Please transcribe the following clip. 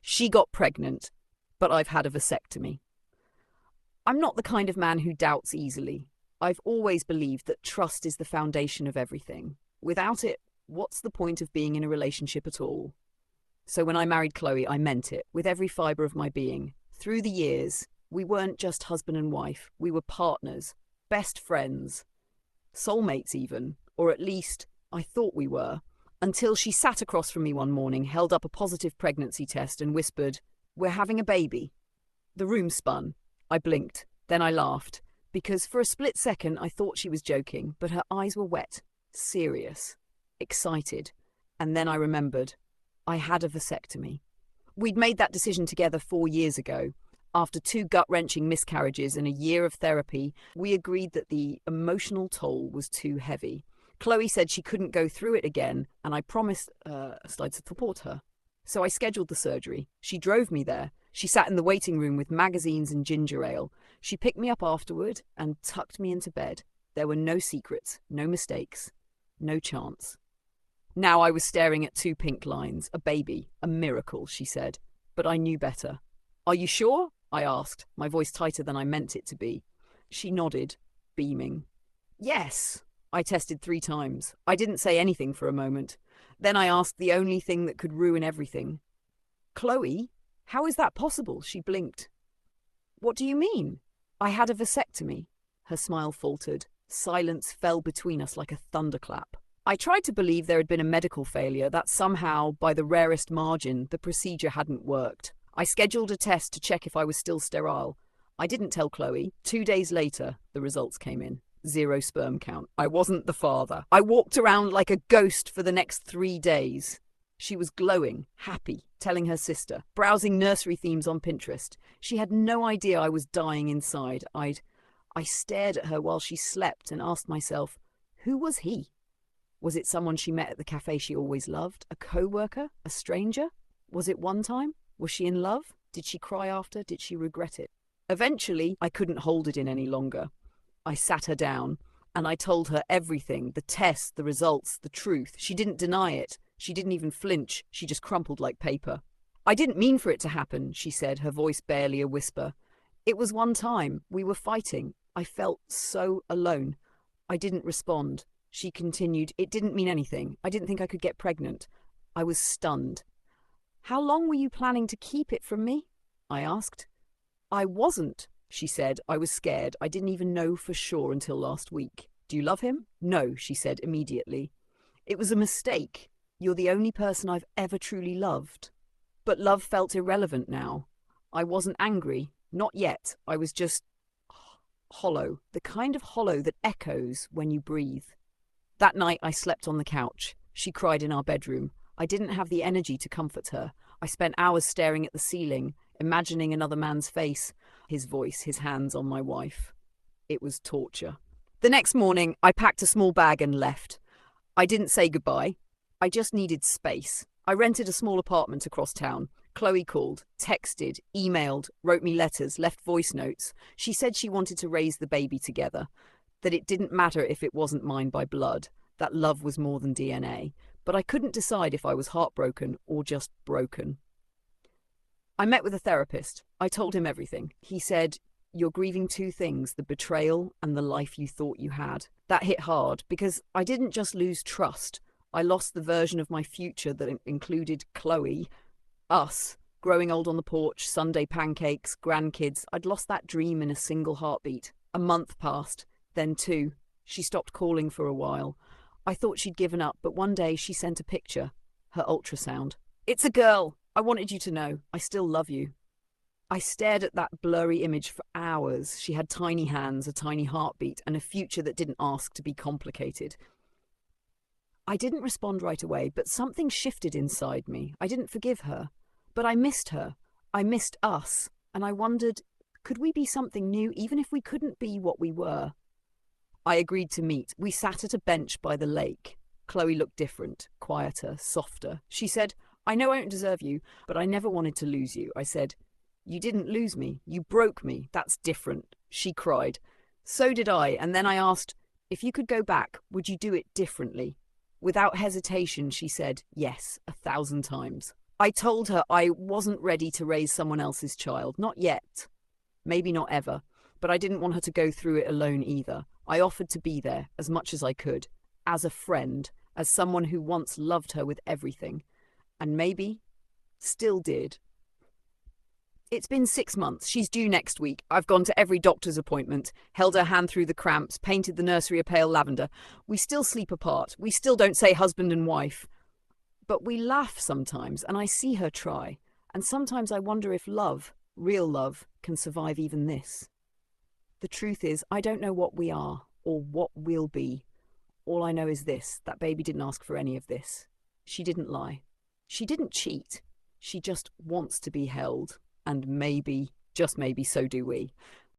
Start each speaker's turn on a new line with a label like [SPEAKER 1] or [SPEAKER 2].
[SPEAKER 1] She got pregnant, but I've had a vasectomy. I'm not the kind of man who doubts easily. I've always believed that trust is the foundation of everything. Without it, what's the point of being in a relationship at all? So when I married Chloe, I meant it, with every fibre of my being. Through the years, we weren't just husband and wife. We were partners, best friends, soulmates even, or at least I thought we were, until she sat across from me one morning, held up a positive pregnancy test and whispered, "We're having a baby." The room spun. I blinked. Then I laughed, because for a split second I thought she was joking, but her eyes were wet, serious, excited. And then I remembered. I had a vasectomy. We'd made that decision together 4 years ago. After 2 gut-wrenching miscarriages and a year of therapy, we agreed that the emotional toll was too heavy. Chloe said she couldn't go through it again, and I promised I'd support her. So I scheduled the surgery. She drove me there. She sat in the waiting room with magazines and ginger ale. She picked me up afterward and tucked me into bed. There were no secrets, no mistakes, no chance. Now I was staring at 2 pink lines. A baby, a miracle, she said. But I knew better. "Are you sure?" I asked, my voice tighter than I meant it to be. She nodded, beaming. "Yes." I tested 3 times. I didn't say anything for a moment. Then I asked the only thing that could ruin everything. "Chloe, how is that possible?" She blinked. "What do you mean?" "I had a vasectomy." Her smile faltered. Silence fell between us like a thunderclap. I tried to believe there had been a medical failure, that somehow, by the rarest margin, the procedure hadn't worked. I scheduled a test to check if I was still sterile. I didn't tell Chloe. 2 days later, the results came in. 0 sperm count. I wasn't the father. I walked around like a ghost for the next 3 days. She was glowing, happy, telling her sister, browsing nursery themes on Pinterest. She had no idea I was dying inside. I stared at her while she slept and asked myself, who was he? Was it someone she met at the cafe she always loved? A co-worker? A stranger? Was it one time? Was she in love? Did she cry after? Did she regret it? Eventually, I couldn't hold it in any longer. I sat her down, and I told her everything, the tests, the results, the truth. She didn't deny it. She didn't even flinch. She just crumpled like paper. "I didn't mean for it to happen," she said, her voice barely a whisper. "It was one time. We were fighting. I felt so alone." I didn't respond. She continued, "It didn't mean anything. I didn't think I could get pregnant." I was stunned. "How long were you planning to keep it from me?" I asked. "I wasn't," she said. "I was scared. I didn't even know for sure until last week." "Do you love him?" "No," she said immediately. "It was a mistake. You're the only person I've ever truly loved." But love felt irrelevant now. I wasn't angry. Not yet. I was just hollow. The kind of hollow that echoes when you breathe. That night I slept on the couch. She cried in our bedroom. I didn't have the energy to comfort her. I spent hours staring at the ceiling, imagining another man's face, his voice, his hands on my wife. It was torture. The next morning, I packed a small bag and left. I didn't say goodbye. I just needed space. I rented a small apartment across town. Chloe called, texted, emailed, wrote me letters, left voice notes. She said she wanted to raise the baby together, that it didn't matter if it wasn't mine by blood, that love was more than DNA. But I couldn't decide if I was heartbroken or just broken. I met with a therapist. I told him everything. He said, "You're grieving 2 things, the betrayal and the life you thought you had." That hit hard because I didn't just lose trust. I lost the version of my future that included Chloe, us, growing old on the porch, Sunday pancakes, grandkids. I'd lost that dream in a single heartbeat. A month passed, then 2. She stopped calling for a while. I thought she'd given up, but one day she sent a picture, her ultrasound. "It's a girl. I wanted you to know. I still love you." I stared at that blurry image for hours. She had tiny hands, a tiny heartbeat, and a future that didn't ask to be complicated. I didn't respond right away, but something shifted inside me. I didn't forgive her, but I missed her. I missed us, and I wondered, could we be something new even if we couldn't be what we were? I agreed to meet. We sat at a bench by the lake. Chloe looked different, quieter, softer. She said, "I know I don't deserve you, but I never wanted to lose you." I said, "You didn't lose me. You broke me. That's different." She cried. So did I, and then I asked, "If you could go back, would you do it differently?" Without hesitation, she said, "Yes, 1,000 times." I told her I wasn't ready to raise someone else's child. Not yet. Maybe not ever. But I didn't want her to go through it alone either. I offered to be there as much as I could, as a friend, as someone who once loved her with everything, and maybe still did. It's been 6 months. She's due next week. I've gone to every doctor's appointment, held her hand through the cramps, painted the nursery a pale lavender. We still sleep apart. We still don't say husband and wife. But we laugh sometimes, and I see her try. And sometimes I wonder if love, real love, can survive even this. The truth is, I don't know what we are, or what we'll be. All I know is this, that baby didn't ask for any of this. She didn't lie. She didn't cheat. She just wants to be held. And maybe, just maybe, so do we.